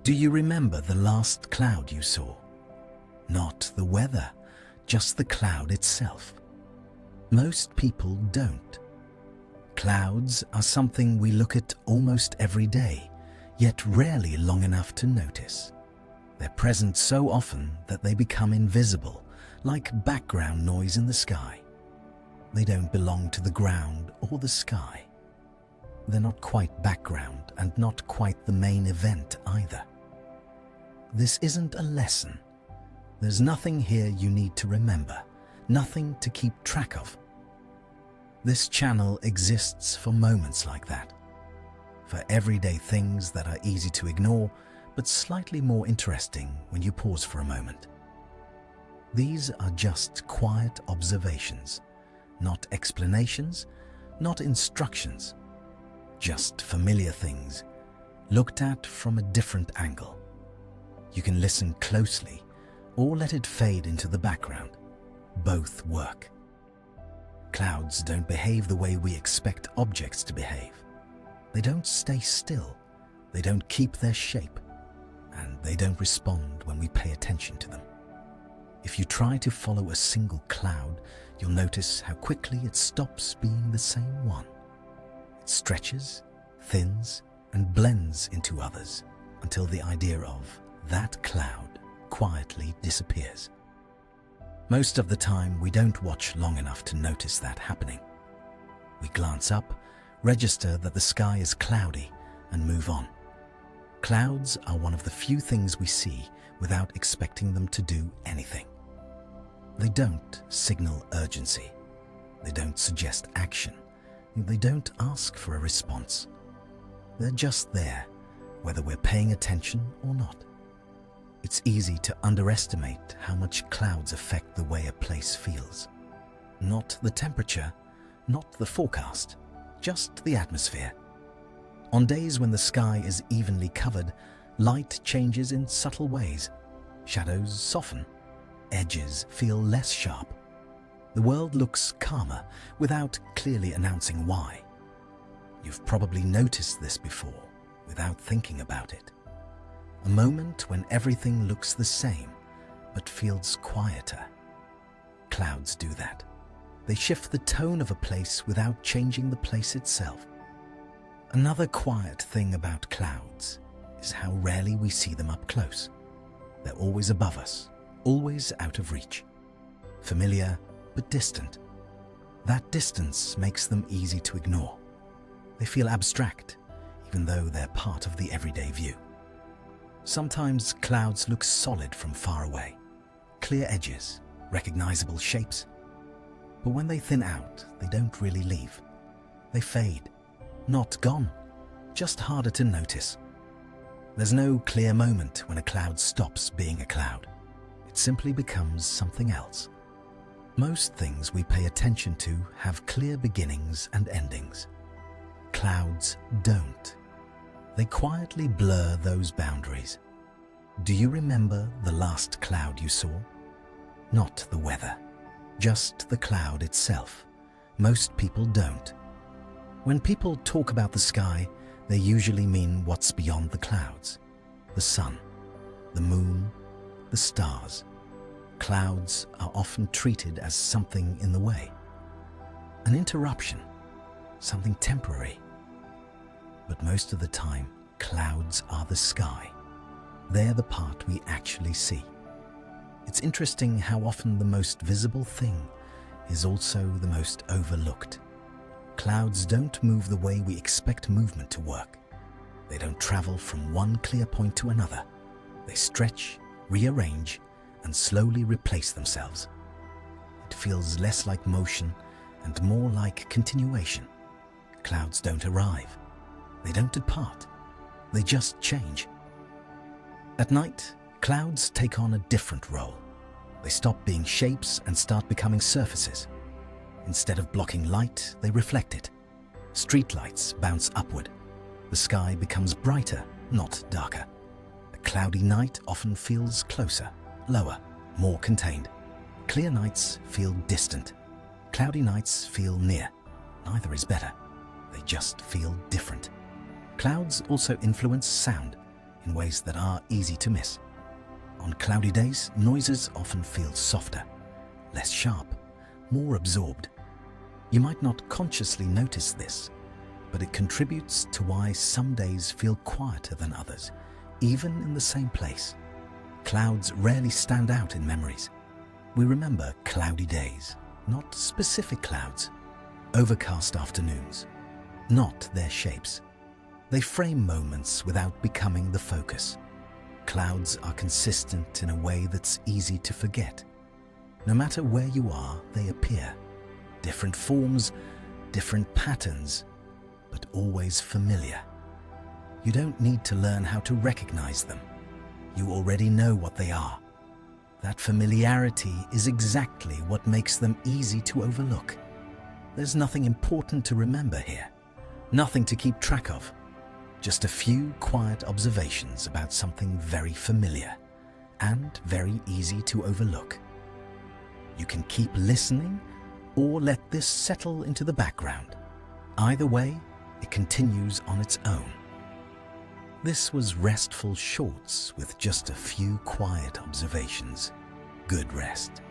Do you remember the last cloud you saw? Not the weather, just the cloud itself. Most people don't. Clouds are something we look at almost every day, yet rarely long enough to notice. They're present so often that they become invisible, like background noise in the sky. They don't belong to the ground or the sky. They're not quite background and not quite the main event either. This isn't a lesson. There's nothing here you need to remember, nothing to keep track of. This channel exists for moments like that, for everyday things that are easy to ignore, but slightly more interesting when you pause for a moment. These are just quiet observations, not explanations, not instructions, just familiar things, looked at from a different angle. You can listen closely, or let it fade into the background. Both work. Clouds don't behave the way we expect objects to behave. They don't stay still, they don't keep their shape, and they don't respond when we pay attention to them. If you try to follow a single cloud, you'll notice how quickly it stops being the same one. It stretches, thins, and blends into others until the idea of that cloud quietly disappears. Most of the time, we don't watch long enough to notice that happening. We glance up, register that the sky is cloudy, and move on. Clouds are one of the few things we see without expecting them to do anything. They don't signal urgency. They don't suggest action. They don't ask for a response. They're just there, whether we're paying attention or not. It's easy to underestimate how much clouds affect the way a place feels. Not the temperature, not the forecast, just the atmosphere. On days when the sky is evenly covered, light changes in subtle ways. Shadows soften, edges feel less sharp. The world looks calmer without clearly announcing why. You've probably noticed this before without thinking about it. A moment when everything looks the same but feels quieter. Clouds do that. They shift the tone of a place without changing the place itself. Another quiet thing about clouds is how rarely we see them up close. They're always above us, always out of reach. Familiar but distant. That distance makes them easy to ignore. They feel abstract, even though they're part of the everyday view. Sometimes clouds look solid from far away, clear edges, recognizable shapes. But when they thin out, they don't really leave. They fade, not gone, just harder to notice. There's no clear moment when a cloud stops being a cloud. It simply becomes something else. Most things we pay attention to have clear beginnings and endings. Clouds don't. They quietly blur those boundaries. Do you remember the last cloud you saw? Not the weather, just the cloud itself. Most people don't. When people talk about the sky, they usually mean what's beyond the clouds. The sun, the moon, the stars. Clouds are often treated as something in the way. An interruption, something temporary. But most of the time, clouds are the sky. They're the part we actually see. It's interesting how often the most visible thing is also the most overlooked. Clouds don't move the way we expect movement to work. They don't travel from one clear point to another. They stretch, rearrange, and slowly replace themselves. It feels less like motion and more like continuation. Clouds don't arrive. They don't depart. They just change. At night, clouds take on a different role. They stop being shapes and start becoming surfaces. Instead of blocking light, they reflect it. Streetlights bounce upward. The sky becomes brighter, not darker. A cloudy night often feels closer, lower, more contained. Clear nights feel distant. Cloudy nights feel near. Neither is better. They just feel different. Clouds also influence sound in ways that are easy to miss. On cloudy days, noises often feel softer, less sharp, more absorbed. You might not consciously notice this, but it contributes to why some days feel quieter than others, even in the same place. Clouds rarely stand out in memories. We remember cloudy days, not specific clouds, overcast afternoons, not their shapes. They frame moments without becoming the focus. Clouds are consistent in a way that's easy to forget. No matter where you are, they appear. Different forms, different patterns, but always familiar. You don't need to learn how to recognize them. You already know what they are. That familiarity is exactly what makes them easy to overlook. There's nothing important to remember here, nothing to keep track of. Just a few quiet observations about something very familiar and very easy to overlook. You can keep listening or let this settle into the background. Either way, it continues on its own. This was Restful Shorts with just a few quiet observations. Good rest.